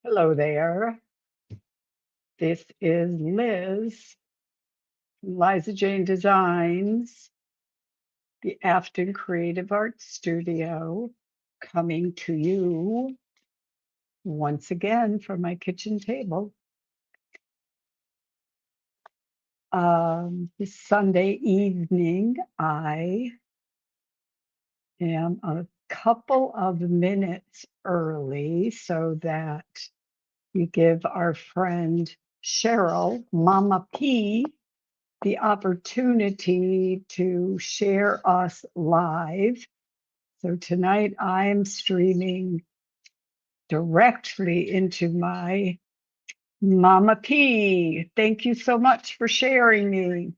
Hello there. This is Liz, from Liza Jane Designs, the Afton Creative Arts Studio, coming to you once again from my kitchen table. This Sunday evening, I am a couple of minutes early so that we give our friend Cheryl, Mama P, the opportunity to share us live. So tonight I'm streaming directly into my Mama P. Thank you so much for sharing me.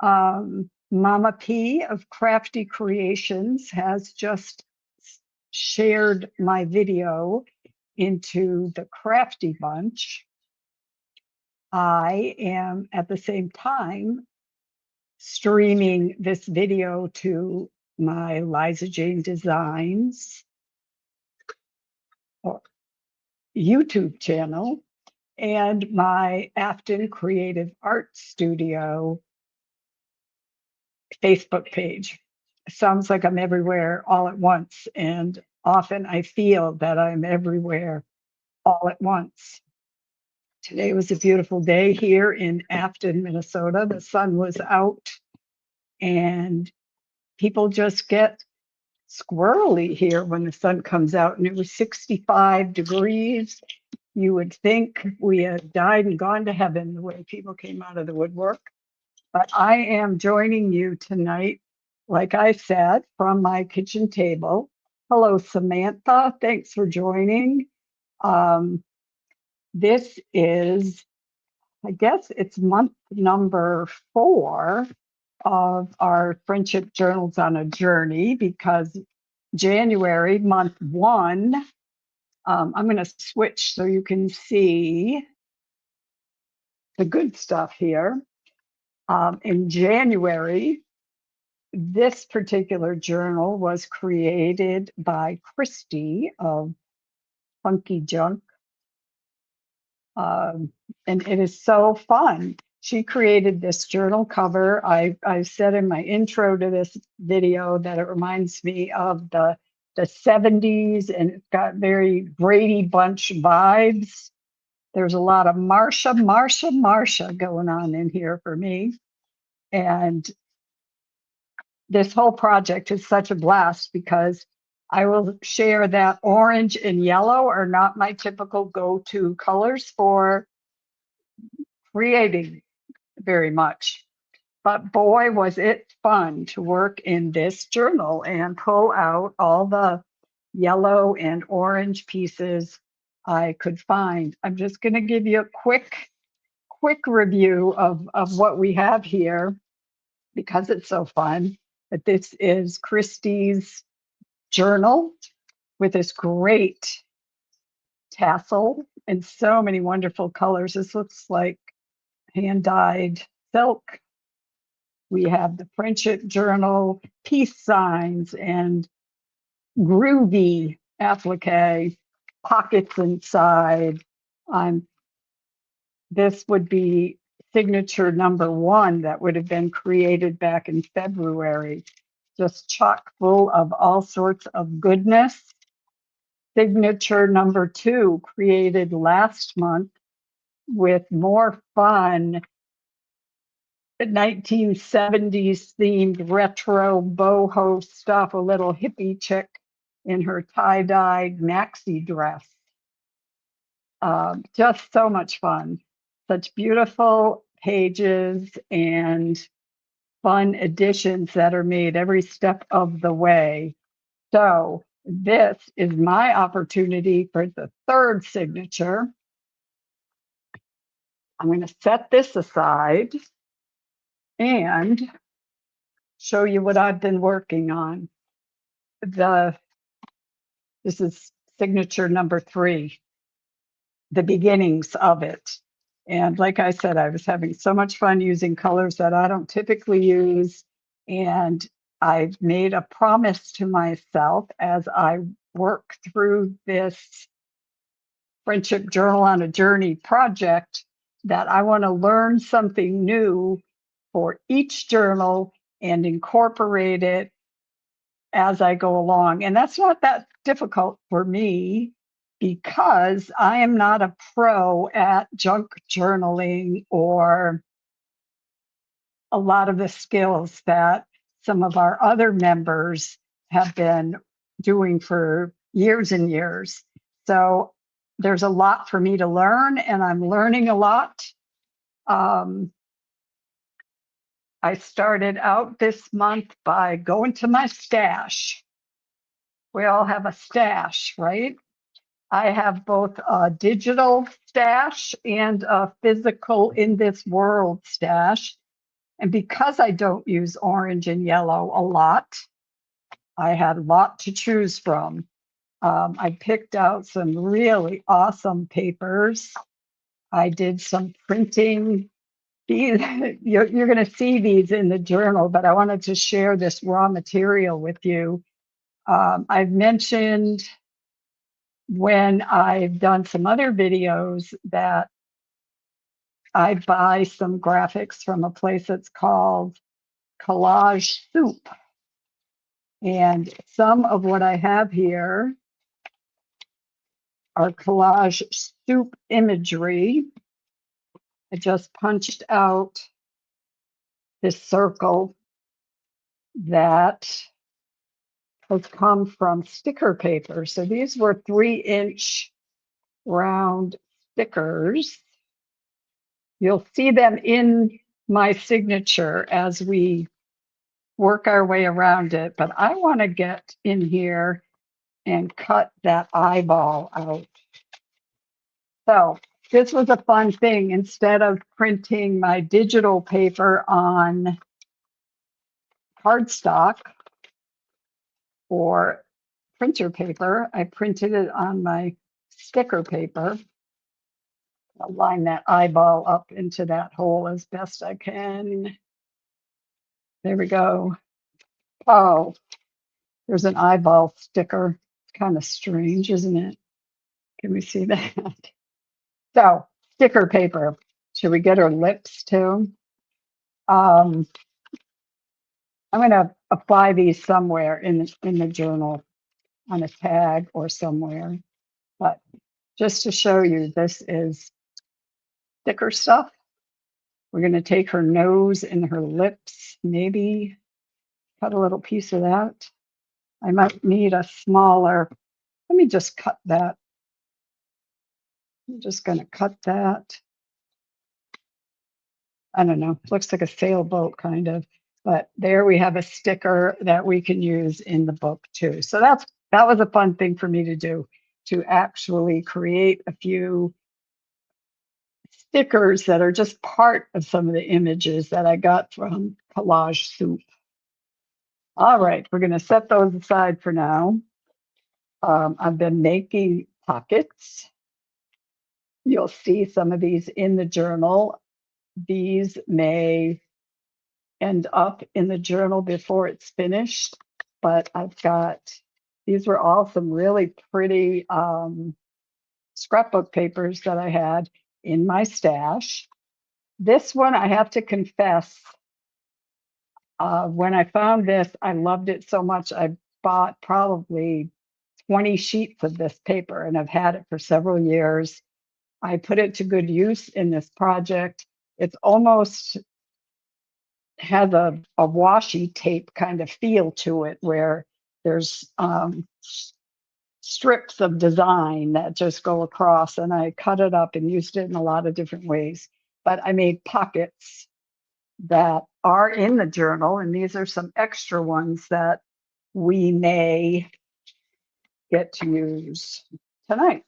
Mama P of Crafty Creations has just shared my video into the Crafty Bunch. I am at the same time streaming this video to my Liza Jane Designs or YouTube channel and my Afton Creative Arts Studio Facebook page. Sounds like I'm everywhere all at once, and often I feel that I'm everywhere all at once. Today was a beautiful day here in Afton, Minnesota. The sun was out, and people just get squirrely here when the sun comes out, and it was 65 degrees. You would think we had died and gone to heaven the way people came out of the woodwork. But I am joining you tonight, like I said, from my kitchen table. Hello, Samantha. Thanks for joining. This is, I guess it's month number 4 of our Friendship Journals on a Journey, because January, month 1, I'm going to switch so you can see the good stuff here. In January, this particular journal was created by Christy of Funky Junk, and it is so fun. She created this journal cover. I said in my intro to this video that it reminds me of the 70s, and it's got very Brady Bunch vibes. There's a lot of Marsha going on in here for me. And this whole project is such a blast because I will share that orange and yellow are not my typical go-to colors for creating very much. But boy, was it fun to work in this journal and pull out all the yellow and orange pieces I could find. I'm just going to give you a quick review of what we have here because it's so fun. But this is Christie's journal with this great tassel and so many wonderful colors. This looks like hand-dyed silk. We have the Friendship Journal, peace signs, and groovy applique, pockets inside. This would be signature number 1 that would have been created back in February. Just chock full of all sorts of goodness. Signature number 2 created last month with more fun 1970s themed retro boho stuff, a little hippie chick in her tie-dyed maxi dress. Just so much fun. Such beautiful pages and fun additions that are made every step of the way. So this is my opportunity for the 3rd signature. I'm going to set this aside and show you what I've been working on. This is signature number 3, the beginnings of it. And like I said, I was having so much fun using colors that I don't typically use. And I've made a promise to myself as I work through this Friendship Journal on a Journey project that I want to learn something new for each journal and incorporate it as I go along. And that's not that difficult for me because I am not a pro at junk journaling or a lot of the skills that some of our other members have been doing for years and years. So there's a lot for me to learn, and I'm learning a lot. Um, I started out this month by going to my stash. We all have a stash, right? I have both a digital stash and a physical in this world stash. And because I don't use orange and yellow a lot, I had a lot to choose from. I picked out some really awesome papers. I did some printing. These, you're going to see these in the journal, but I wanted to share this raw material with you. I've mentioned when I've done some other videos that I buy some graphics from a place that's called Collage Soup. And some of what I have here are collage soup imagery. I just punched out this circle that has come from sticker paper. So these were 3-inch round stickers. You'll see them in my signature as we work our way around it, but I want to get in here and cut that eyeball out. So this was a fun thing. Instead of printing my digital paper on cardstock or printer paper, I printed it on my sticker paper. I'll line that eyeball up into that hole as best I can. There we go. Oh, there's an eyeball sticker. It's kind of strange, isn't it? Can we see that? So, sticker paper. Should we get her lips too? I'm going to apply these somewhere in the journal on a tag or somewhere. But just to show you, this is sticker stuff. We're going to take her nose and her lips, maybe cut a little piece of that. I might need a smaller, let me just cut that. I'm just going to cut that. I don't know, looks like a sailboat kind of, but there we have a sticker that we can use in the book too. So that was a fun thing for me to do, to actually create a few stickers that are just part of some of the images that I got from Collage Soup. All right, we're going to set those aside for now. I've been making pockets. You'll see some of these in the journal. These may end up in the journal before it's finished, but these were all some really pretty scrapbook papers that I had in my stash. This one, I have to confess, when I found this, I loved it so much. I bought probably 20 sheets of this paper and I've had it for several years. I put it to good use in this project. It's almost has a washi tape kind of feel to it where there's strips of design that just go across, and I cut it up and used it in a lot of different ways. But I made pockets that are in the journal, and these are some extra ones that we may get to use tonight.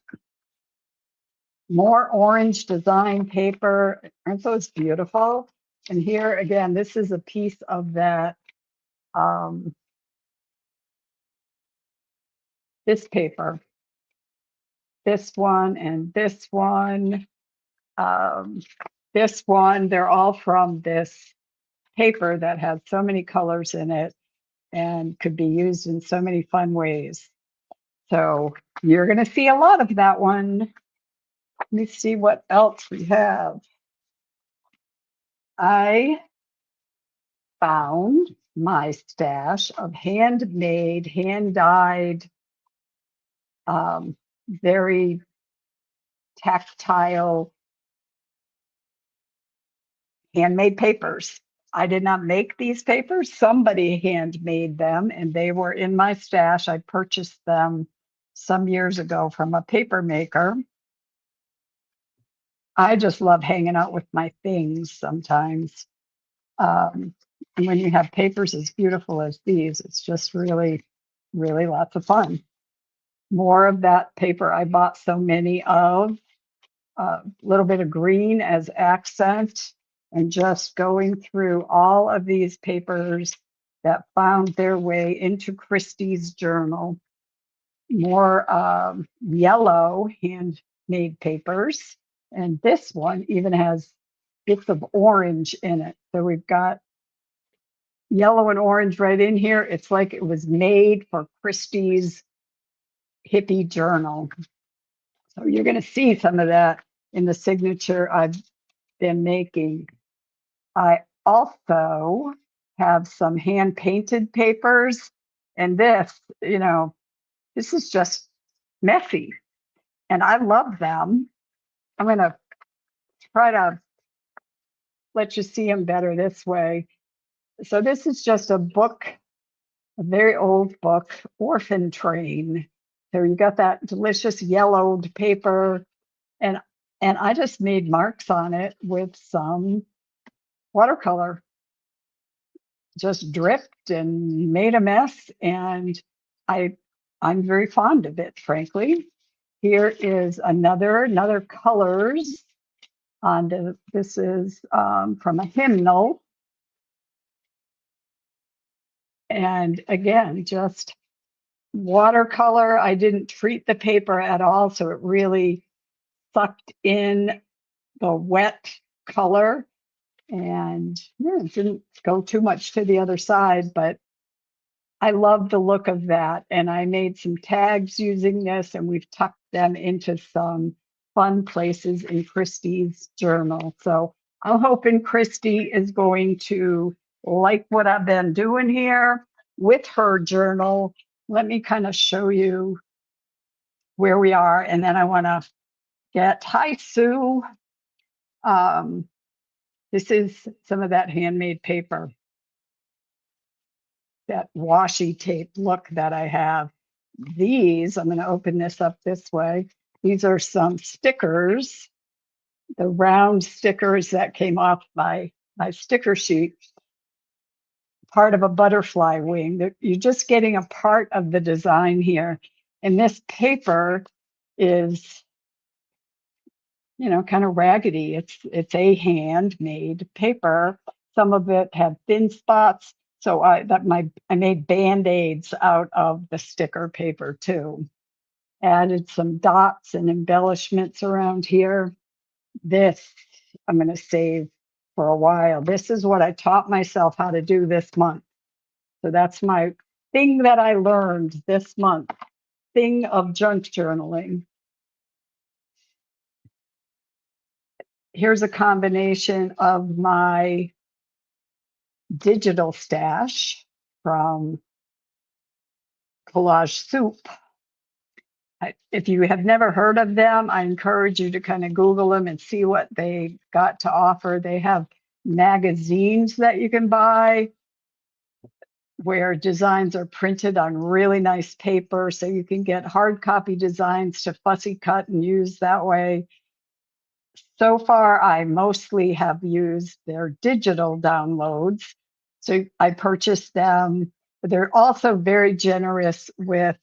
More orange design paper. Aren't those beautiful? And here again, this is a piece of that this paper, this one and this one, this one. They're all from this paper that has so many colors in it and could be used in so many fun ways. So you're going to see a lot of that one. Let me see what else we have. I found my stash of handmade, hand-dyed, very tactile handmade papers. I did not make these papers. Somebody handmade them, and they were in my stash. I purchased them some years ago from a paper maker. I just love hanging out with my things sometimes. And when you have papers as beautiful as these, it's just really, really lots of fun. More of that paper I bought so many of. A little bit of green as accent, and just going through all of these papers that found their way into Christie's journal. More yellow handmade papers. And this one even has bits of orange in it. So we've got yellow and orange right in here. It's like it was made for Christie's hippie journal. So you're going to see some of that in the signature I've been making. I also have some hand painted papers, and this is just messy, and I love them. I'm going to try to let you see them better this way. So this is just a book, a very old book, Orphan Train. So you got that delicious yellowed paper, and I just made marks on it with some watercolor. Just dripped and made a mess, and I'm very fond of it, frankly. Here is another colors on this is from a hymnal, and again, just watercolor. I didn't treat the paper at all, so it really sucked in the wet color, and it didn't go too much to the other side, but I love the look of that. And I made some tags using this, and we've tucked them into some fun places in Christie's journal. So I'm hoping Christy is going to like what I've been doing here with her journal. Let me kind of show you where we are. And then I want to hi, Sue. This is some of that handmade paper, that washi tape look that I have. These, I'm going to open this up this way. These are some stickers, the round stickers that came off my sticker sheet, part of a butterfly wing. You're just getting a part of the design here. And this paper is, kind of raggedy. It's a handmade paper. Some of it have thin spots. So I made Band-Aids out of the sticker paper too. Added some dots and embellishments around here. This I'm going to save for a while. This is what I taught myself how to do this month. So that's my thing that I learned this month, thing of junk journaling. Here's a combination of my digital stash from Collage Soup. If you have never heard of them, I encourage you to kind of Google them and see what they got to offer. They have magazines that you can buy where designs are printed on really nice paper, so you can get hard copy designs to fussy cut and use that way. So far, I mostly have used their digital downloads. So I purchased them. They're also very generous with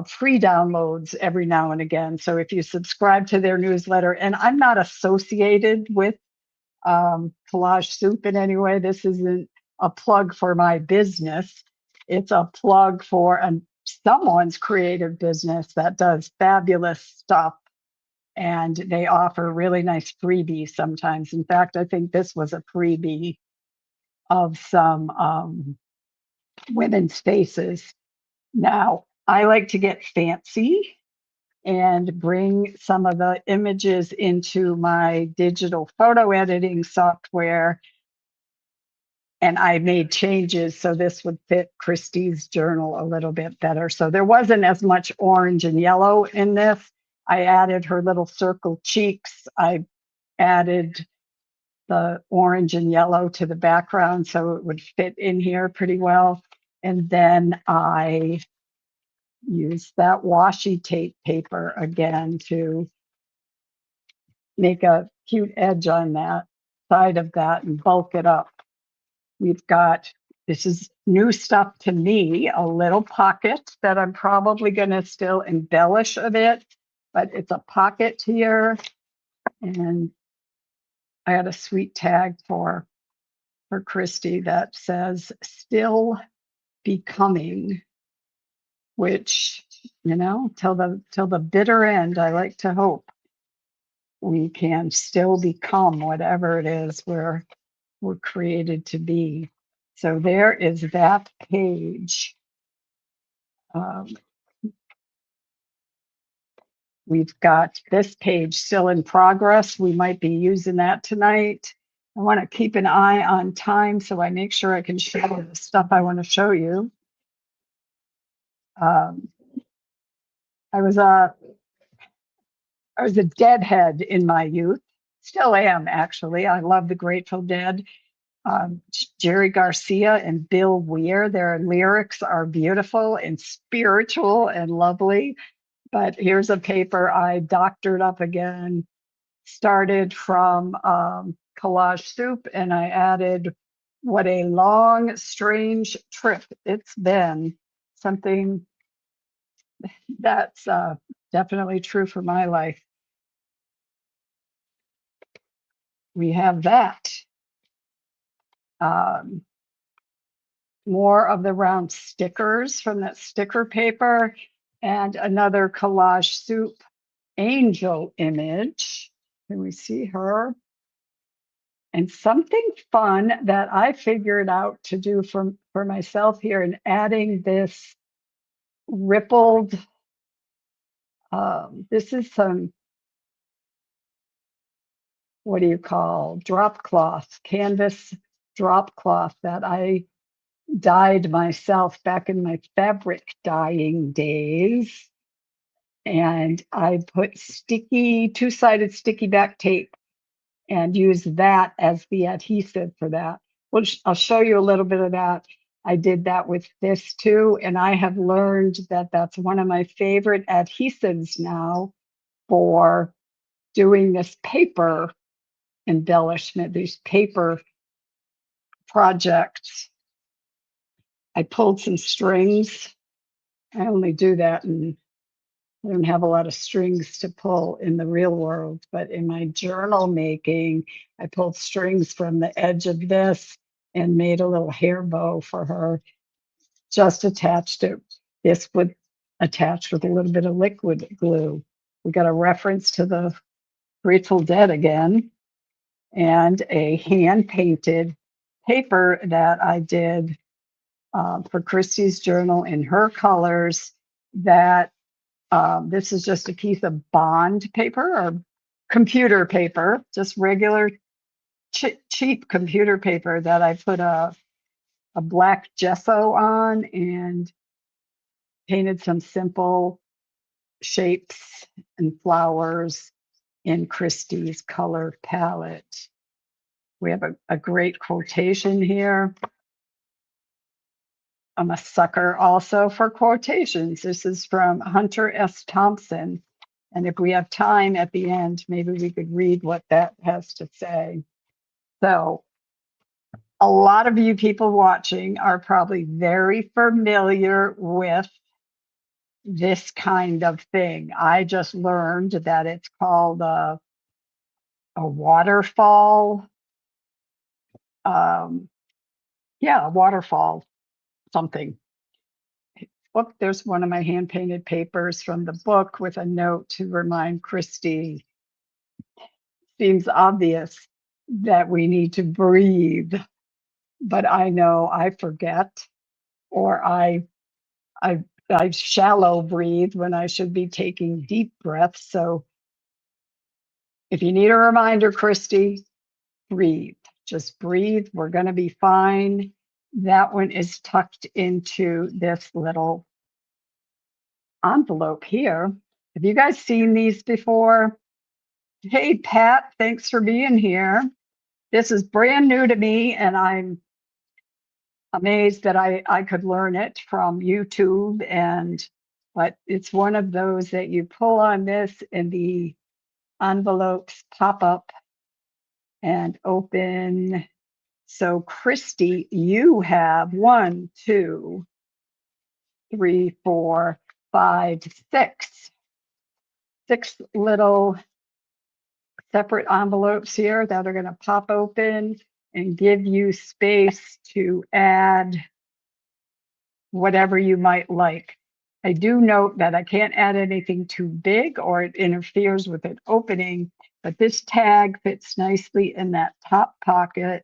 free downloads every now and again. So if you subscribe to their newsletter, and I'm not associated with Collage Soup in any way, this isn't a plug for my business. It's a plug for someone's creative business that does fabulous stuff. And they offer really nice freebies sometimes. In fact, I think this was a freebie of some women's faces. Now, I like to get fancy, and bring some of the images into my digital photo editing software. And I made changes so this would fit Christie's journal a little bit better. So there wasn't as much orange and yellow in this. I added her little circle cheeks. I added the orange and yellow to the background so it would fit in here pretty well. And then I used that washi tape paper again to make a cute edge on that side of that and bulk it up. We've got, this is new stuff to me, a little pocket that I'm probably going to still embellish a bit, but it's a pocket here. And I had a sweet tag for Christy that says still becoming, which, you know, till the bitter end, I like to hope we can still become whatever it is we're created to be. So there is that page. We've got this page still in progress. We might be using that tonight. I want to keep an eye on time so I make sure I can show the stuff I want to show you. I was a Deadhead in my youth. Still am, actually. I love the Grateful Dead. Jerry Garcia and Bill Weir, their lyrics are beautiful and spiritual and lovely. But here's a paper I doctored up again, started from Collage Soup, and I added what a long, strange trip it's been. Something that's definitely true for my life. We have that. More of the round stickers from that sticker paper, and another Collage Soup angel image. Can we see her? And something fun that I figured out to do for myself here, and adding this rippled, this is some, what do you call, drop cloth, canvas drop cloth that I dyed myself back in my fabric dyeing days. And I put sticky, two-sided sticky back tape and use that as the adhesive for that. Which I'll show you a little bit of that. I did that with this too, and I have learned that that's one of my favorite adhesives now for doing this paper embellishment, these paper projects. I pulled some strings. I only do that, and I don't have a lot of strings to pull in the real world, but in my journal making, I pulled strings from the edge of this and made a little hair bow for her, just attached it. This would attach with a little bit of liquid glue. We got a reference to the Grateful Dead again, and a hand painted paper that I did for Christy's journal in her colors. That this is just a piece of bond paper or computer paper, just regular cheap computer paper that I put a black gesso on and painted some simple shapes and flowers in Christie's color palette. We have a great quotation here. I'm a sucker also for quotations. This is from Hunter S. Thompson. And if we have time at the end, maybe we could read what that has to say. So a lot of you people watching are probably very familiar with this kind of thing. I just learned that it's called a waterfall. Yeah, a waterfall something. Look, there's one of my hand painted papers from the book with a note to remind Christy. Seems obvious that we need to breathe, but I know I forget, or I I shallow breathe when I should be taking deep breaths. So if you need a reminder, Christy, breathe. Just breathe. We're going to be fine. That one is tucked into this little envelope here. Have you guys seen these before? Hey, Pat, thanks for being here. This is brand new to me, and I'm amazed that I could learn it from YouTube. But it's one of those that you pull on this and the envelopes pop up and open. So Christy, you have 1, 2, 3, 4, 5, 6 little separate envelopes here that are going to pop open and give you space to add whatever you might like. I do note that I can't add anything too big or it interferes with it opening, but this tag fits nicely in that top pocket,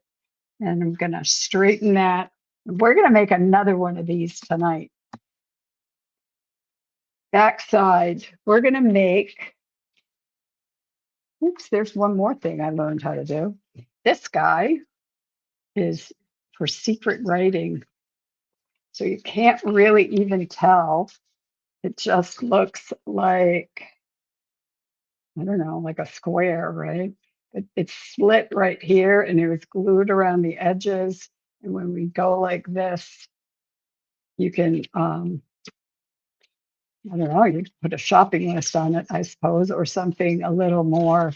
and I'm going to straighten that. We're going to make another one of these tonight. Backside, we're going to make, oops, there's one more thing I learned how to do. This guy is for secret writing. So you can't really even tell. It just looks like, I don't know, like a square, right? It's slit right here and it was glued around the edges. And when we go like this, you can, I don't know, you can put a shopping list on it, I suppose, or something a little more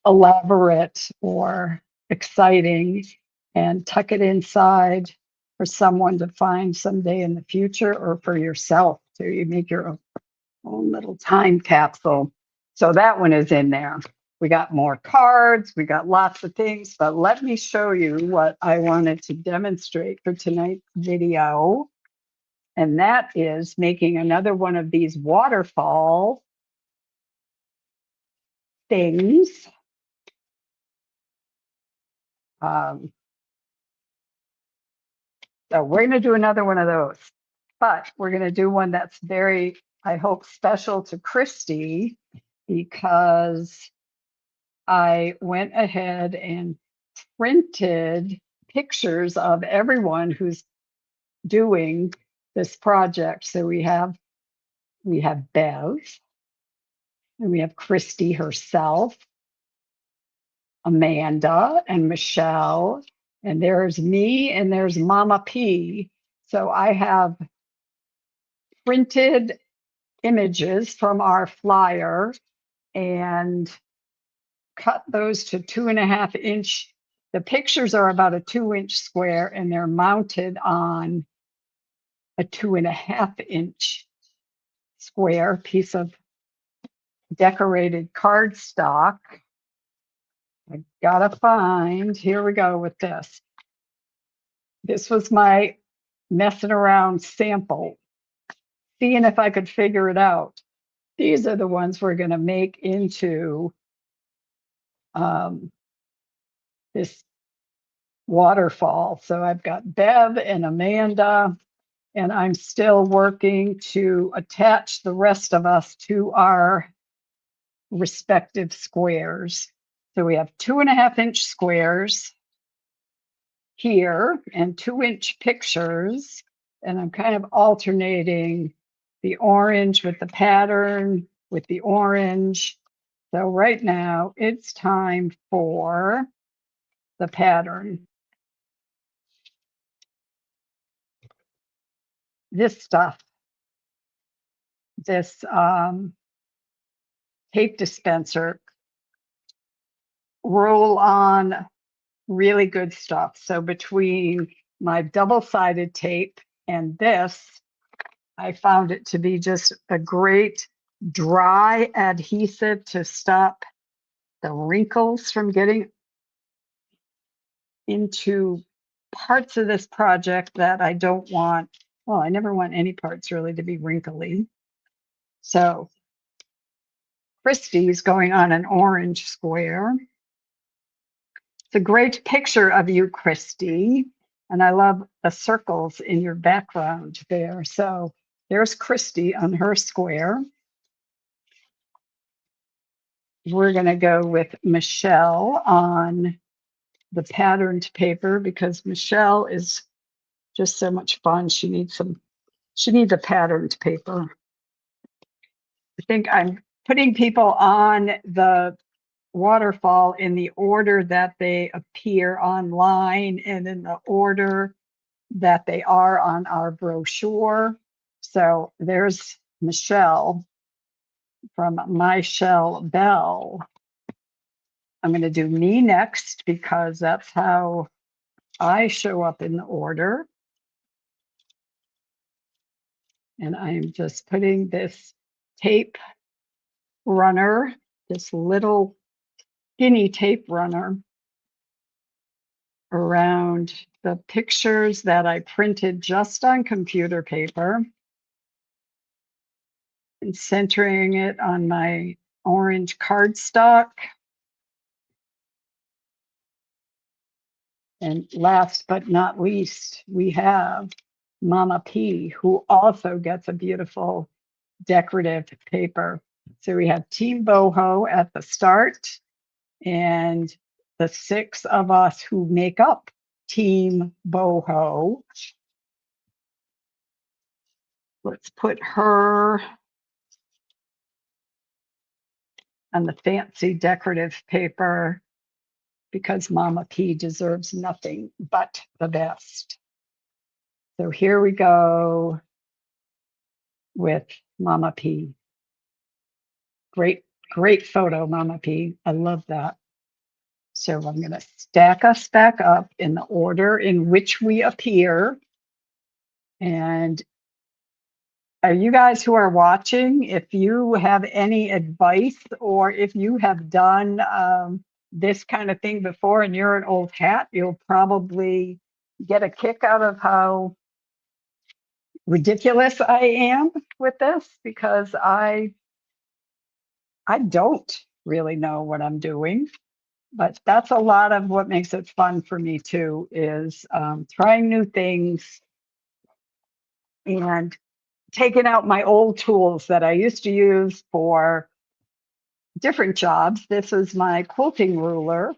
elaborate or exciting, and tuck it inside for someone to find someday in the future, or for yourself to you make your own little time capsule. So that one is in there. We got more cards, we got lots of things, but let me show you what I wanted to demonstrate for tonight's video. And that is making another one of these waterfall things. Um, So we're going to do another one of those, but we're going to do one that's very, I hope, special to Christy, because I went ahead and printed pictures of everyone who's doing this project. So we have Bev, and we have Christy herself, Amanda and Michelle, and there's me, and there's Mama P. So I have printed images from our flyer and cut those to 2.5 inch. The pictures are about a 2 inch square and they're mounted on a 2.5 inch square piece of decorated cardstock. I gotta find, here we go with this. This was my messing around sample, seeing if I could figure it out. These are the ones we're gonna make into this waterfall. So I've got Bev and Amanda, and I'm still working to attach the rest of us to our respective squares. So we have 2.5 inch squares here and 2 inch pictures. And I'm kind of alternating the orange with the pattern with the orange. So right now it's time for the pattern. This stuff, this tape dispenser, roll on really good stuff. So between my double-sided tape and this, I found it to be just a great dry adhesive to stop the wrinkles from getting into parts of this project that I don't want. Well, I never want any parts really to be wrinkly. So Christie's going on an orange square. It's a great picture of you, Christy. And I love the circles in your background there. So there's Christy on her square. We're going to go with Michelle on the patterned paper because Michelle is just so much fun. She needs a patterned paper. I think I'm putting people on the waterfall in the order that they appear online and in the order that they are on our brochure. So there's Michelle from My Shell Bell. I'm going to do me next because that's how I show up in the order. And I'm just putting this tape runner, this little skinny tape runner around the pictures that I printed just on computer paper and centering it on my orange cardstock. And last but not least, we have Mama P, who also gets a beautiful decorative paper. So we have Team Boho at the start and the 6 of us who make up Team Boho. Let's put her on the fancy decorative paper because Mama P deserves nothing but the best. So here we go with Mama P. Great, great photo, Mama P. I love that. So I'm going to stack us back up in the order in which we appear. And you guys who are watching, if you have any advice or if you have done this kind of thing before and you're an old hat, you'll probably get a kick out of how ridiculous I am with this because I don't really know what I'm doing. But that's a lot of what makes it fun for me too, is trying new things and taking out my old tools that I used to use for different jobs. This is my quilting ruler.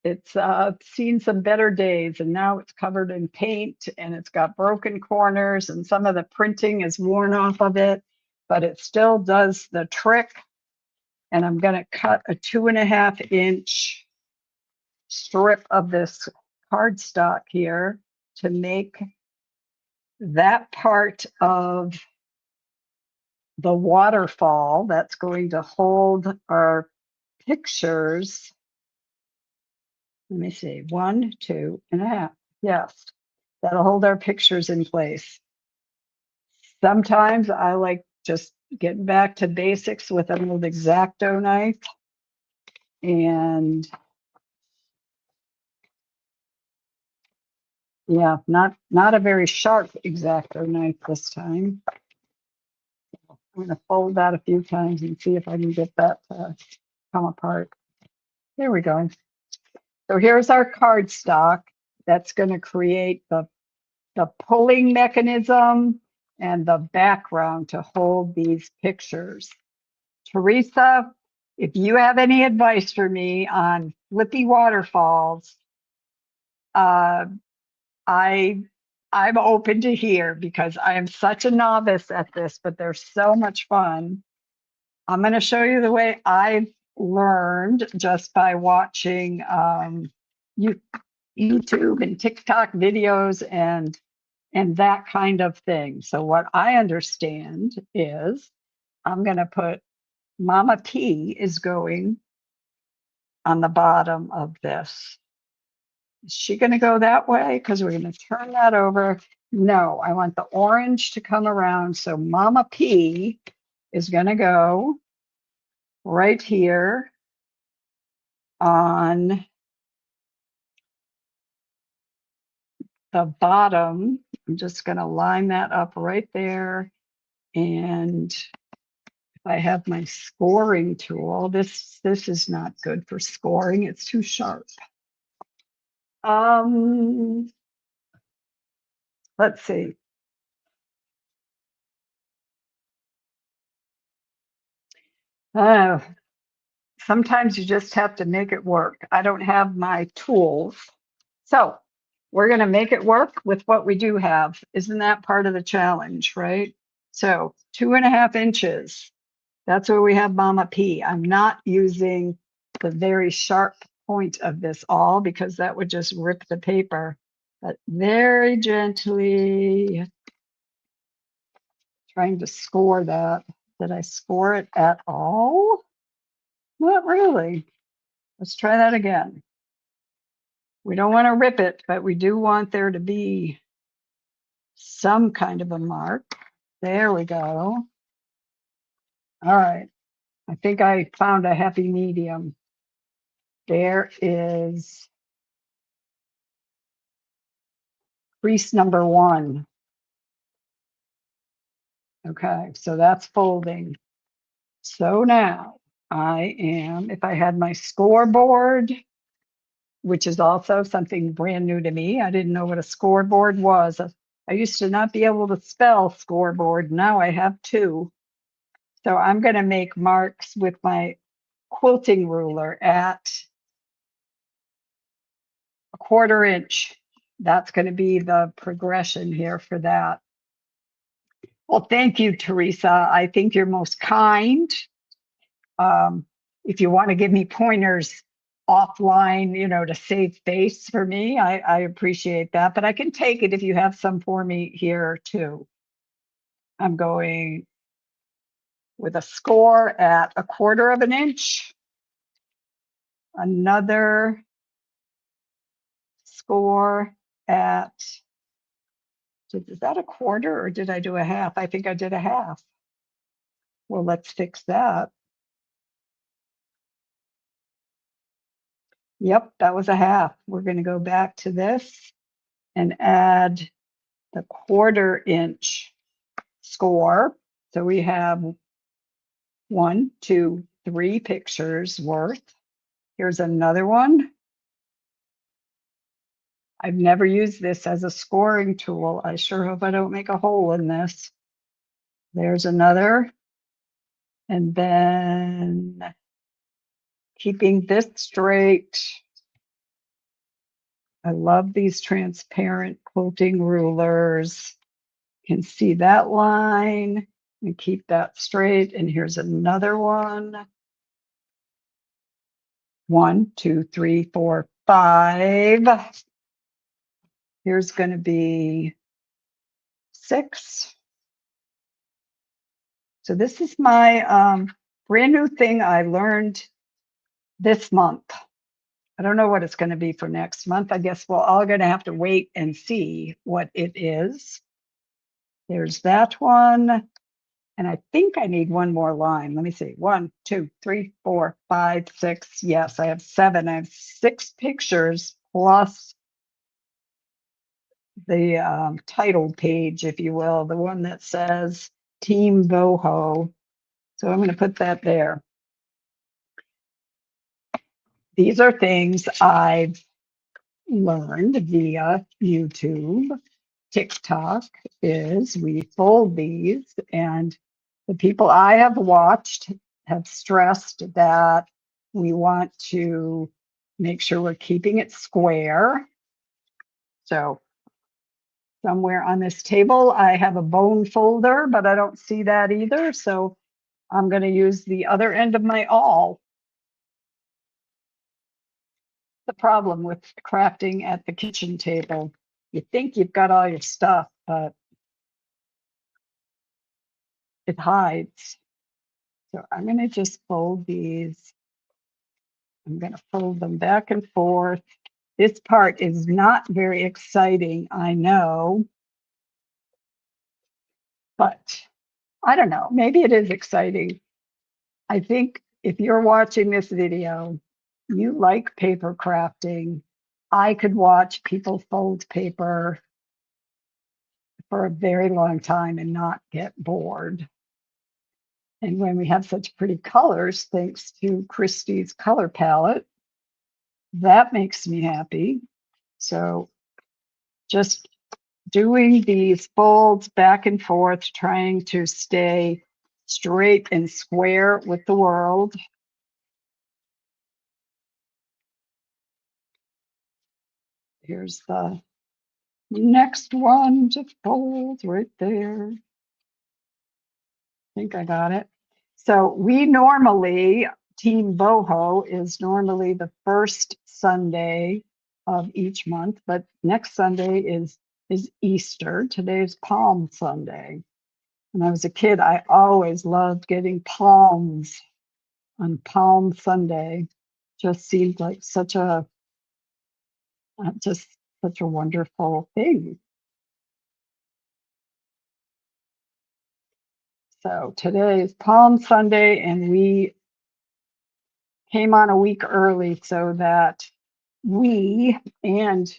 It's seen some better days and now it's covered in paint and it's got broken corners and some of the printing is worn off of it, but it still does the trick. And I'm going to cut a 2.5-inch strip of this cardstock here to make that part of the waterfall that's going to hold our pictures. Let me see, 1, 2.5. Yes, that'll hold our pictures in place. Sometimes I like just getting back to basics with an old X-Acto knife. And yeah, not a very sharp X-Acto knife this time. I'm going to fold that a few times and see if I can get that to come apart. There we go. So here's our cardstock that's going to create the pulling mechanism and the background to hold these pictures. Teresa, if you have any advice for me on flippy waterfalls, I'm open to hear because I am such a novice at this, but they're so much fun. I'm going to show you the way I've learned just by watching YouTube and TikTok videos and that kind of thing. So what I understand is I'm going to put Mama P is going on the bottom of this. Is she going to go that way? Because we're going to turn that over. No, I want the orange to come around. So Mama P is going to go right here on the bottom. I'm just going to line that up right there. And if I have my scoring tool, this is not good for scoring. It's too sharp. Let's see. Uh, Sometimes you just have to make it work. I don't have my tools. So we're going to make it work with what we do have. Isn't that part of the challenge, right? So 2.5 inches. That's where we have Mama P. I'm not using the very sharp point of this awl because that would just rip the paper, but very gently trying to score that. Did I score it at all? Not really. Let's try that again. We don't want to rip it, but we do want there to be some kind of a mark. There we go. All right. I think I found a happy medium. There is crease number 1. Okay, so that's folding. So now if I had my scoreboard, which is also something brand new to me. I didn't know what a scoreboard was. I used to not be able to spell scoreboard. Now I have 2. So I'm going to make marks with my quilting ruler at 1/4 inch. That's going to be the progression here for that. Well, thank you, Teresa. I think you're most kind. If you want to give me pointers offline, to save space for me, I appreciate that. But I can take it if you have some for me here too. I'm going with a score at 1/4 inch. Another score at, is that a 1/4 or did I do a half? I think I did a half. Well, let's fix that. Yep, that was a half. We're going to go back to this and add the 1/4 inch score. So we have 1, 2, 3 pictures worth. Here's another one. I've never used this as a scoring tool. I sure hope I don't make a hole in this. There's another. And then keeping this straight. I love these transparent quilting rulers. You can see that line and keep that straight. And here's another one. 1, 2, 3, 4, 5. Here's going to be 6. So this is my brand new thing I learned this month. I don't know what it's going to be for next month. I guess we're all going to have to wait and see what it is. There's that one. And I think I need one more line. Let me see. 1, 2, 3, 4, 5, 6. Yes, I have 7. I have 6 pictures plus the title page, if you will, the one that says Team Boho. So I'm going to put that there. These are things I've learned via YouTube. TikTok is we fold these, and the people I have watched have stressed that we want to make sure we're keeping it square. So somewhere on this table, I have a bone folder, but I don't see that either. So I'm going to use the other end of my awl. The problem with crafting at the kitchen table, you think you've got all your stuff, but it hides. So I'm going to just fold these. I'm going to fold them back and forth. This part is not very exciting, I know, but I don't know, maybe it is exciting. I think if you're watching this video, you like paper crafting. I could watch people fold paper for a very long time and not get bored. And when we have such pretty colors, thanks to Christie's color palette, that makes me happy. So just doing these folds back and forth, trying to stay straight and square with the world. Here's the next one to fold right there. I think I got it. So we normally, Team Boho is normally the first Sunday of each month, but next Sunday is Easter. Today's Palm Sunday. When I was a kid, I always loved getting palms on Palm Sunday. Just seemed like just such a wonderful thing. So today is Palm Sunday, and we came on a week early so that we and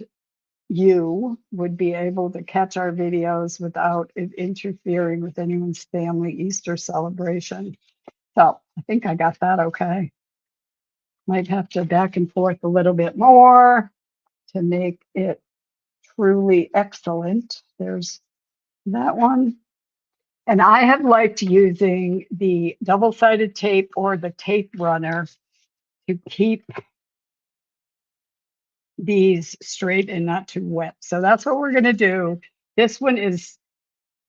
you would be able to catch our videos without it interfering with anyone's family Easter celebration. So I think I got that okay. Might have to back and forth a little bit more to make it truly excellent. There's that one. And I have liked using the double-sided tape or the tape runner to keep these straight and not too wet. So that's what we're going to do. This one is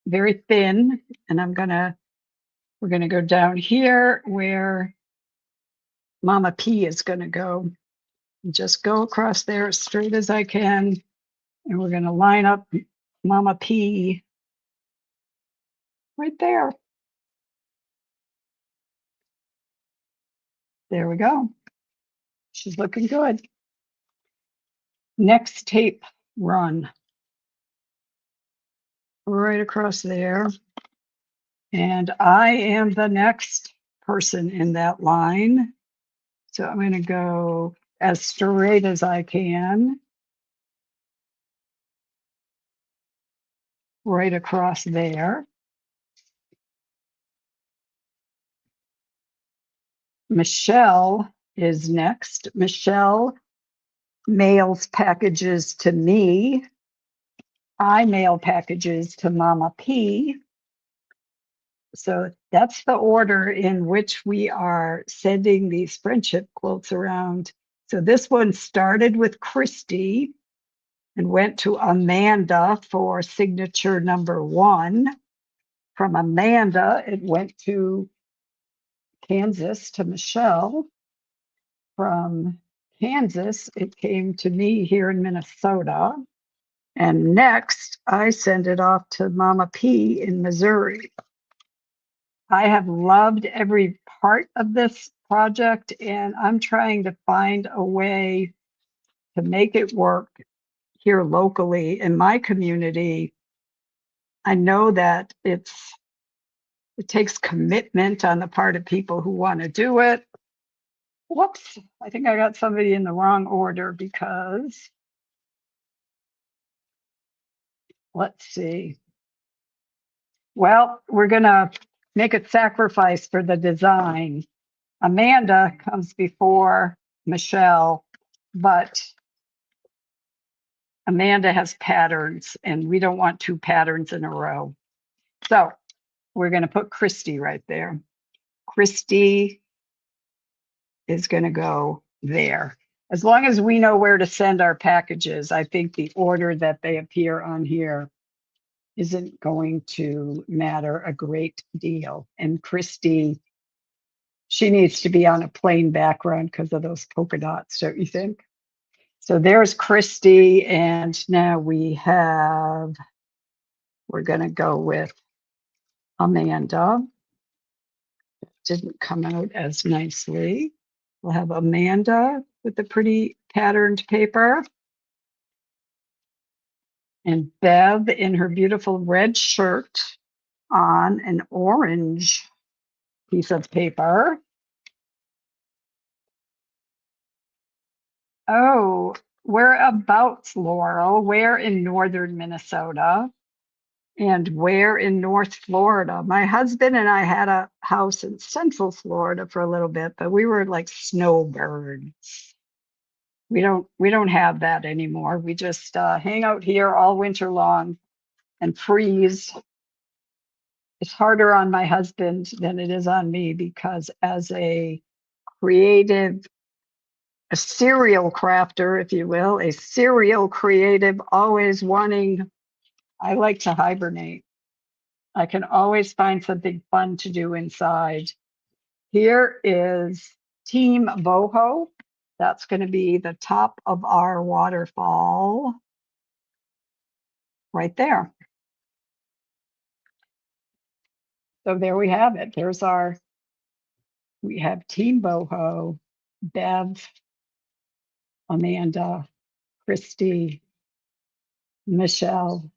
very thin, and we're going to go down here where Mama P is going to go. Just go across there as straight as I can, and we're going to line up Mama P right there. There we go. She's looking good. Next tape run right across there. And I am the next person in that line. So I'm going to go as straight as I can right across there. Michelle is next. Michelle mails packages to me. I mail packages to Mama P. So that's the order in which we are sending these friendship quilts around. So this one started with Christy and went to Amanda for signature number 1. From Amanda, it went to Kansas to Michelle. From Kansas, it came to me here in Minnesota. And next, I send it off to Mama P in Missouri. I have loved every part of this project, and I'm trying to find a way to make it work here locally in my community. I know that it takes commitment on the part of people who want to do it. Whoops, I think I got somebody in the wrong order because, let's see. Well, we're going to make a sacrifice for the design. Amanda comes before Michelle, but Amanda has patterns and we don't want 2 patterns in a row. So we're going to put Christy right there. Christy is going to go there. As long as we know where to send our packages, I think the order that they appear on here isn't going to matter a great deal. And Christy, she needs to be on a plain background because of those polka dots, don't you think? So there's Christy, and now we're going to go with Amanda. Didn't come out as nicely. We'll have Amanda with the pretty patterned paper. And Bev in her beautiful red shirt on an orange piece of paper. Oh, whereabouts, Laurel? Where in northern Minnesota? And where in North Florida? My husband and I had a house in Central Florida for a little bit, but we were like snowbirds. We don't have that anymore. We just hang out here all winter long. and freeze. It's harder on my husband than it is on me because as a creative, a serial crafter, if you will, a serial creative, always wanting, I like to hibernate. I can always find something fun to do inside. Here is Team Boho. That's going to be the top of our waterfall right there. So there we have it. We have Team Boho, Bev, Amanda, Christy, Michelle,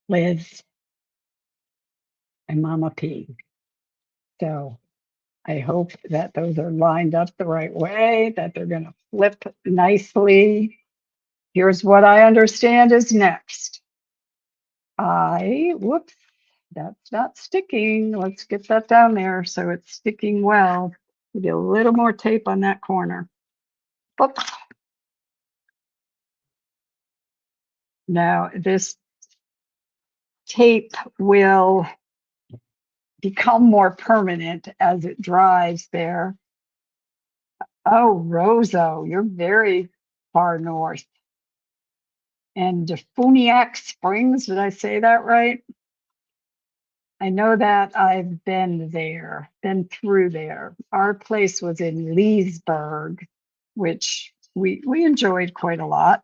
Liz, and Mama P. So I hope that those are lined up the right way, that they're going to flip nicely. Here's what I understand is next. Whoops, that's not sticking. Let's get that down there so it's sticking well. Maybe a little more tape on that corner. Oops. Now this tape will become more permanent as it dries there. Oh, Roseau, you're very far north. And Defuniak Springs, did I say that right? I know that I've been there, been through there. Our place was in Leesburg, which we enjoyed quite a lot.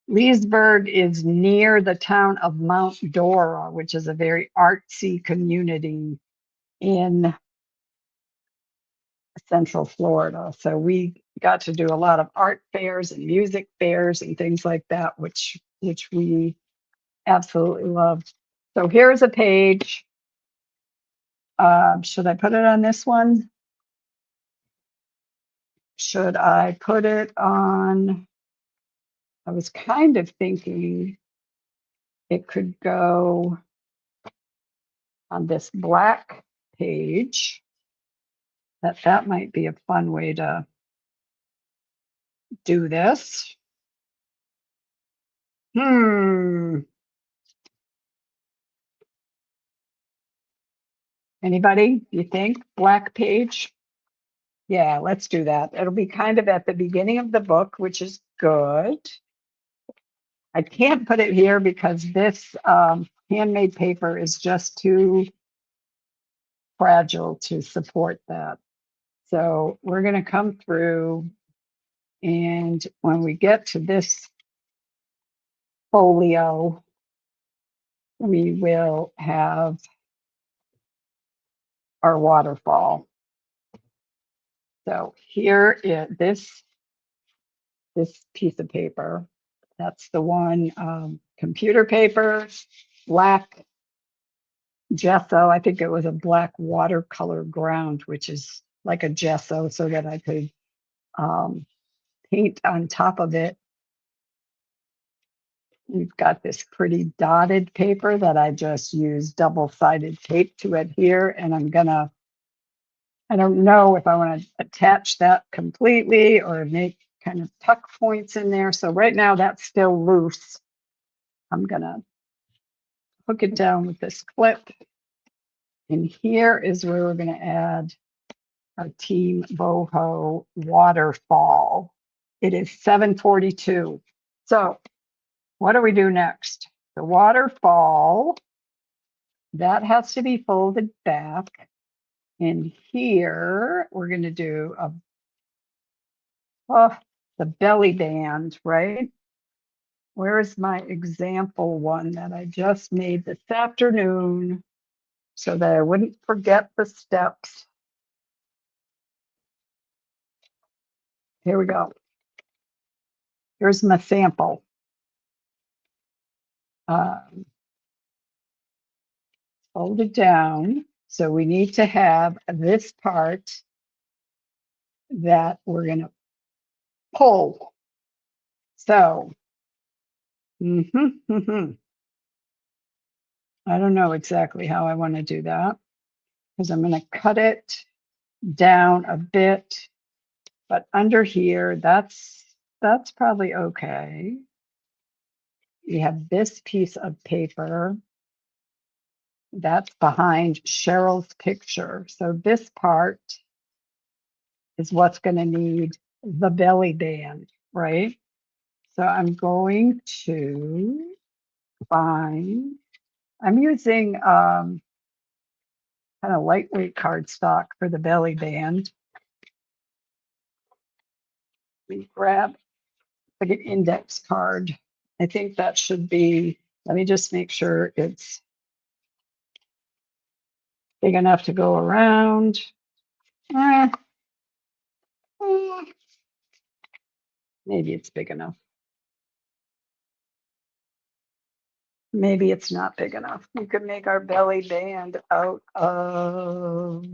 Leesburg is near the town of Mount Dora, which is a very artsy community in Central Florida. So we got to do a lot of art fairs and music fairs and things like that, which we absolutely loved. So here's a page. Should I put it on this one? Should I put it on? I was kind of thinking it could go on this black page. That might be a fun way to do this. Anybody? You think black page? Yeah, let's do that. It'll be kind of at the beginning of the book, which is good. I can't put it here because this handmade paper is just too fragile to support that. So we're going to come through, and when we get to this folio, we will have our waterfall. So here is this piece of paper. That's the one, computer paper, black gesso. I think it was a black watercolor ground, which is like a gesso, so that I could paint on top of it. We've got this pretty dotted paper that I just used double-sided tape to adhere, and I don't know if I want to attach that completely or make kind of tuck points in there. So right now that's still loose. I'm gonna hook it down with this clip. And here is where we're gonna add our Team Boho waterfall. It is 7:42. So what do we do next? The waterfall, that has to be folded back. And here we're going to do the belly band, right? Where's my example one that I just made this afternoon so that I wouldn't forget the steps? Here we go. Here's my sample. Fold it down. So we need to have this part that we're going to pull. So, I don't know exactly how I want to do that because I'm going to cut it down a bit, but under here, that's probably okay. We have this piece of paper that's behind Cheryl's picture. So this part is what's going to need the belly band, right? So I'm going to find, I'm using kind of lightweight cardstock for the belly band. We grab like an index card. I think that should be, let me just make sure it's big enough to go around. Eh, maybe it's big enough. Maybe it's not big enough. We could make our belly band out of,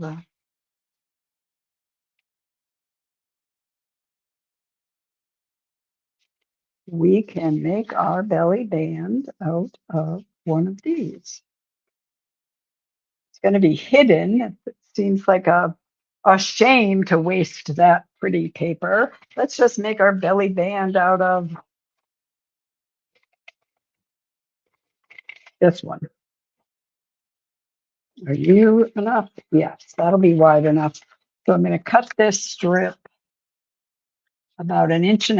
we can make our belly band out of one of these. It's going to be hidden. It seems like a shame to waste that pretty paper. Let's just make our belly band out of this one. Are you enough? Yes, that'll be wide enough. So I'm going to cut this strip about 1.5 inches.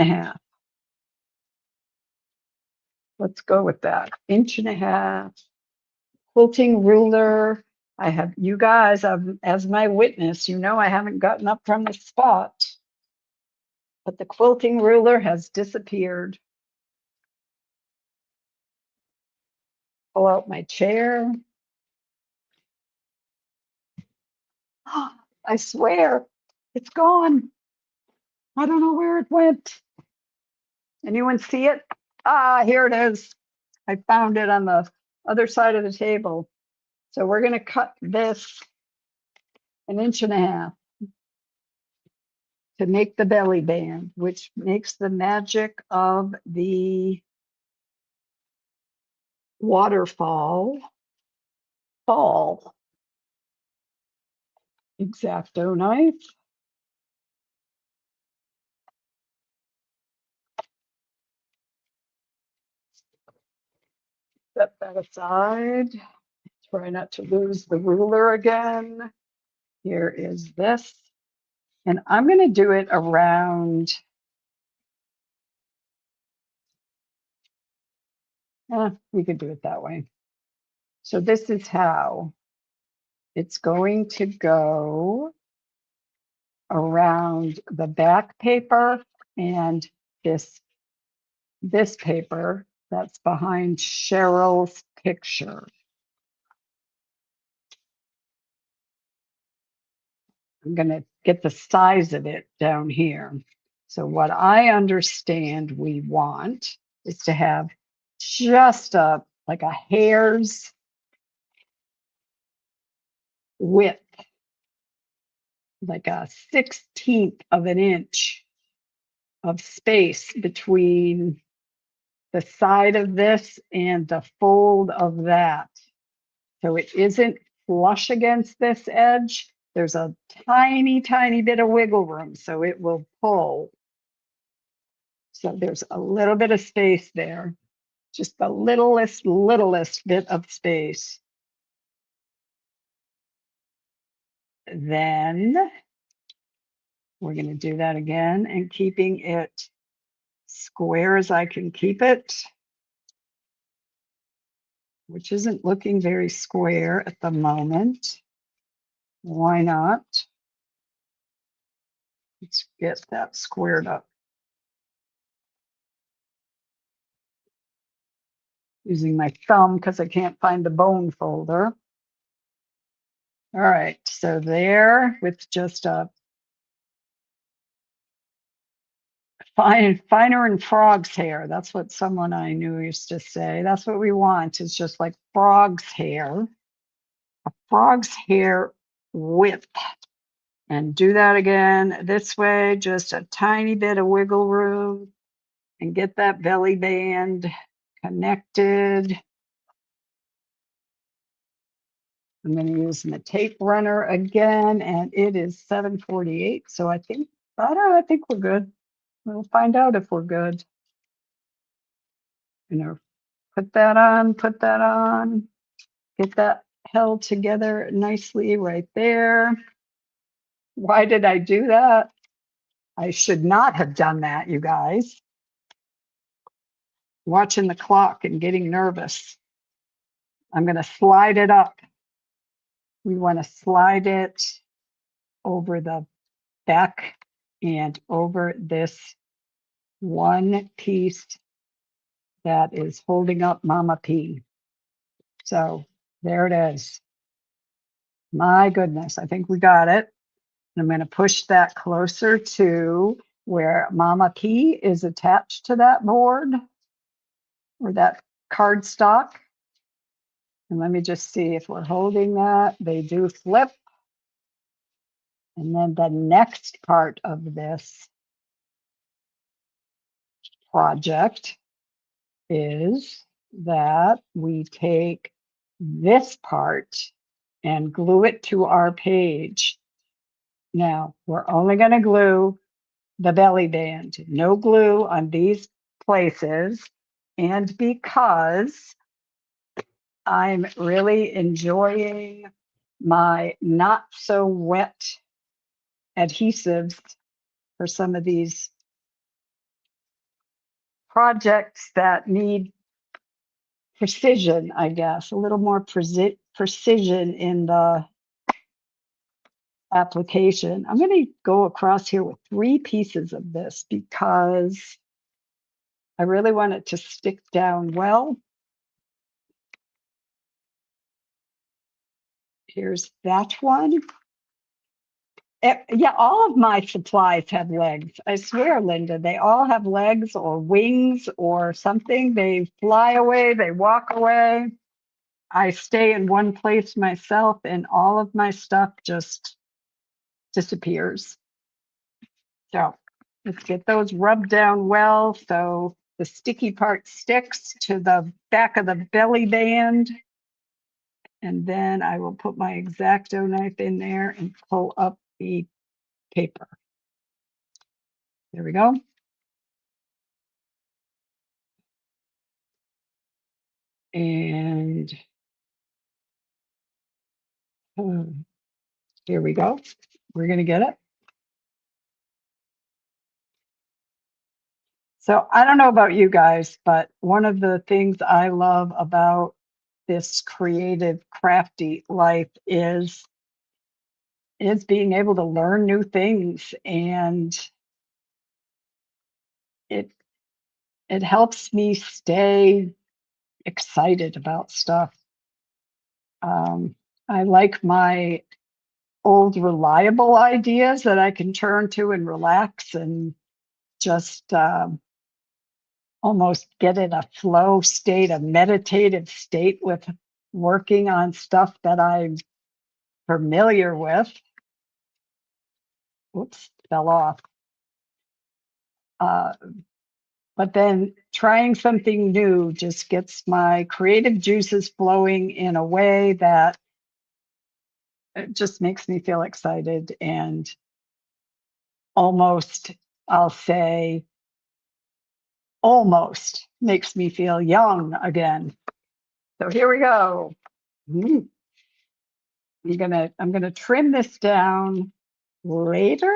Let's go with that. 1.5 inches. Quilting ruler. I have you guys as my witness. You know I haven't gotten up from the spot, but the quilting ruler has disappeared. Pull out my chair. I swear, it's gone. I don't know where it went. Anyone see it? Ah, here it is. I found it on the other side of the table. So we're going to cut this 1.5 inches to make the belly band, which makes the magic of the waterfall fall. X-Acto knife. Set that aside. Try not to lose the ruler again. Here is this. And I'm going to do it around, we could do it that way. So this is how it's going to go around the back paper and this paper that's behind Cheryl's picture. I'm going to get the size of it down here. So what I understand we want is to have just like a hair's width, like a 1/16 of an inch of space between the side of this and the fold of that. So it isn't flush against this edge. There's a tiny, tiny bit of wiggle room, so it will pull. So there's a little bit of space there, just the littlest bit of space. Then we're going to do that again and keeping it square as I can keep it, which isn't looking very square at the moment. Why not? Let's get that squared up. Using my thumb because I can't find the bone folder. All right, so there with just a finer and frog's hair. That's what someone I knew used to say. That's what we want. It's just like frog's hair, a frog's hair width. And do that again this way, just a tiny bit of wiggle room and get that belly band connected. I'm going to use my tape runner again, and it is 7:48. So I think we're good. We'll find out if we're good. You know, put that on, put that on. Get that held together nicely right there. Why did I do that? I should not have done that, you guys. Watching the clock and getting nervous. I'm going to slide it up. We want to slide it over the back and over this one piece that is holding up Mama P. So there it is. My goodness, I think we got it. I'm going to push that closer to where Mama P is attached to that board or that cardstock. And let me just see if we're holding that. They do flip. And then the next part of this project is that we take this part and glue it to our page. Now, we're only going to glue the belly band, no glue on these places. And because I'm really enjoying my not so wet adhesives for some of these projects that need precision, I guess, a little more precision in the application. I'm going to go across here with 3 pieces of this because I really want it to stick down well. Here's that one. Yeah, all of my supplies have legs. I swear, Linda, they all have legs or wings or something. They fly away, they walk away. I stay in one place myself and all of my stuff just disappears. So let's get those rubbed down well so the sticky part sticks to the back of the belly band. And then I will put my X-Acto knife in there and pull up the paper. There we go. And here we go. We're going to get it. So I don't know about you guys, but one of the things I love about this creative, crafty life is being able to learn new things, and it helps me stay excited about stuff. I like my old reliable ideas that I can turn to and relax and just almost get in a flow state, a meditative state with working on stuff that I'm familiar with. Oops, fell off. But then trying something new just gets my creative juices flowing in a way that it just makes me feel excited and almost, I'll say, almost makes me feel young again. So here we go. I'm gonna trim this down later.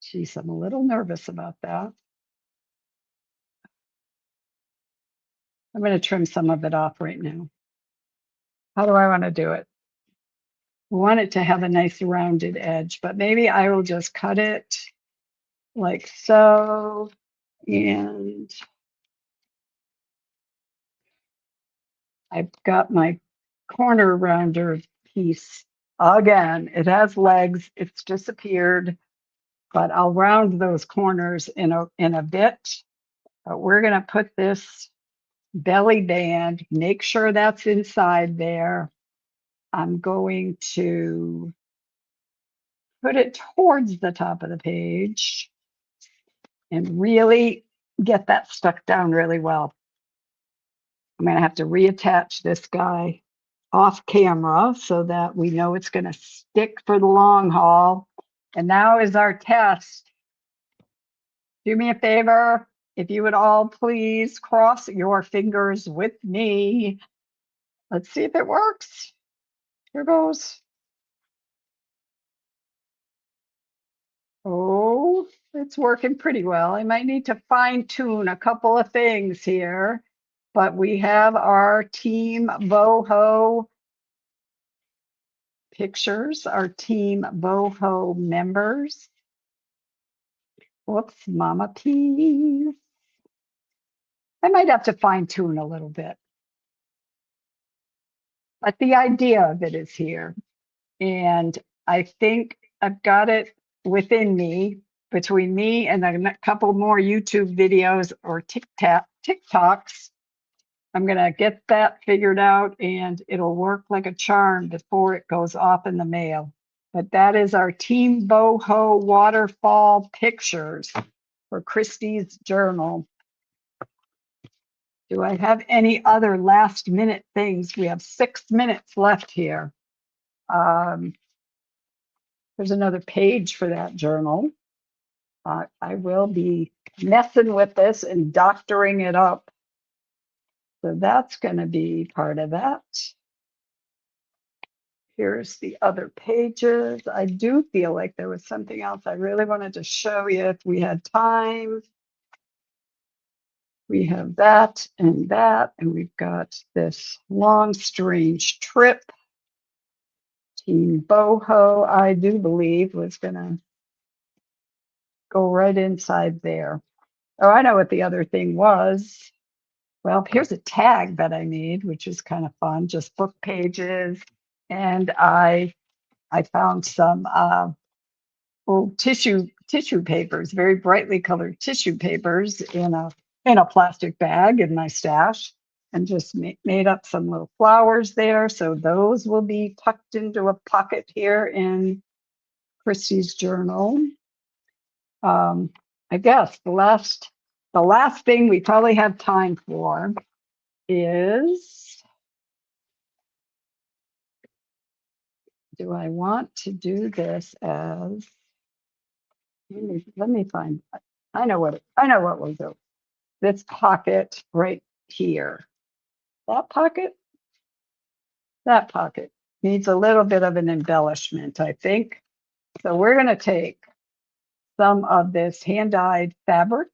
Geez, I'm a little nervous about that. I'm gonna trim some of it off right now. How do I want to do it? I want it to have a nice rounded edge, but maybe I will just cut it like so. And I've got my corner rounder piece. Again, it has legs, it's disappeared, but I'll round those corners in a bit. But we're gonna put this belly band, make sure that's inside there. I'm going to put it towards the top of the page and really get that stuck down really well. I'm going to have to reattach this guy off camera so that we know it's going to stick for the long haul. And now is our test. Do me a favor, If you would all please cross your fingers with me. Let's see if it works. Here goes. Oh, it's working pretty well. I might need to fine tune a couple of things here, but we have our Team Boho pictures, our Team Boho members. Whoops, Mama P. I might have to fine tune a little bit, but the idea of it is here. And I think I've got it within me, between me and a couple more YouTube videos or TikToks. I'm going to get that figured out and it'll work like a charm before it goes off in the mail. But that is our Team Boho waterfall pictures for Christie's journal. Do I have any other last minute things? We have 6 minutes left here. There's another page for that journal. I will be messing with this and doctoring it up. So that's going to be part of that. Here's the other pages. I do feel like there was something else I really wanted to show you if we had time. We have that, and we've got this long, strange trip. Team Boho, I do believe, was going to go right inside there. Oh, I know what the other thing was. Well, here's a tag that I made, which is kind of fun, just book pages. And I found some old tissue papers, very brightly colored tissue papers in a plastic bag in my stash, and just made up some little flowers there. So those will be tucked into a pocket here in Christie's journal. I guess the last thing we probably have time for is, do I want to do this as, let me find, I know what we'll do. This pocket right here. That pocket needs a little bit of an embellishment, I think. So we're going to take some of this hand-dyed fabric.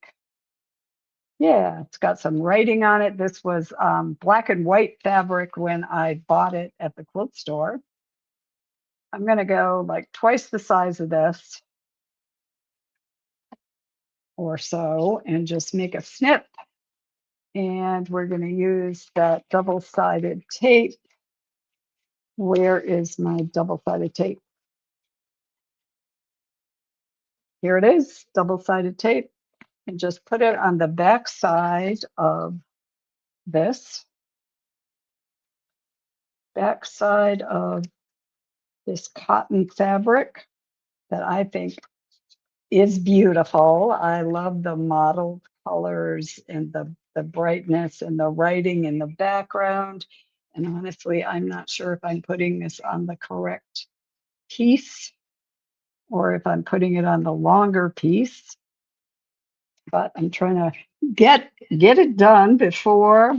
Yeah, it's got some writing on it. This was black and white fabric when I bought it at the quilt store. I'm going to go like twice the size of this or so and just make a snip. And we're going to use that double-sided tape. Where is my double-sided tape? Here it is, double-sided tape. And just put it on the back side of this. Back side of this cotton fabric that I think is beautiful. I love the mottled colors and the brightness and the writing in the background. And honestly, I'm not sure if I'm putting this on the correct piece or if I'm putting it on the longer piece. But I'm trying to get it done before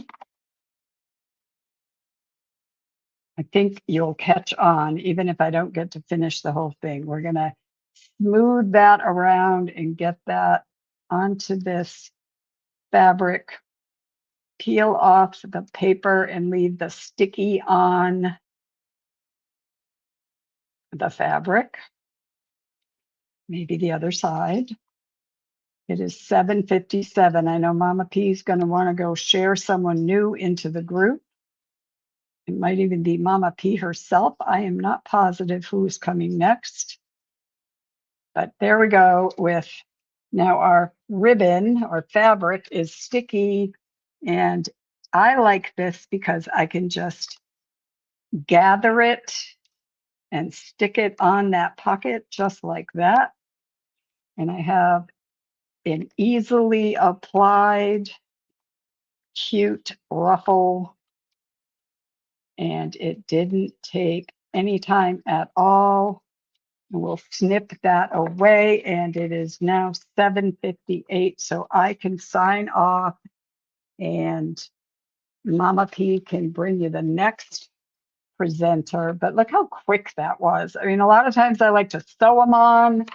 I think you'll catch on, even if I don't get to finish the whole thing. We're going to smooth that around and get that onto this fabric, peel off the paper and leave the sticky on the fabric. Maybe the other side. It is 7:57. I know Mama P is going to want to go share someone new into the group. It might even be Mama P herself. I am not positive who's coming next. But there we go with now our ribbon or fabric is sticky. And I like this because I can just gather it and stick it on that pocket just like that. And I have an easily applied, cute ruffle. And it didn't take any time at all. And we'll snip that away. And it is now 7:58, so I can sign off and Mama P can bring you the next presenter. But look how quick that was. I mean, a lot of times I like to sew them on.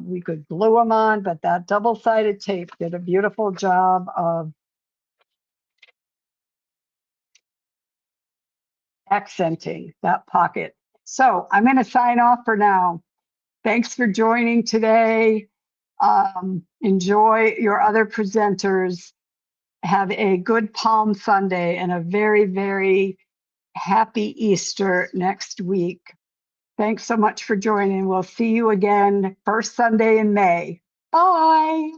We could glue them on, but that double-sided tape did a beautiful job of accenting that pocket. So I'm going to sign off for now. Thanks for joining today. Enjoy your other presenters. Have a good Palm Sunday and a very, very happy Easter next week. Thanks so much for joining. We'll see you again first Sunday in May. Bye.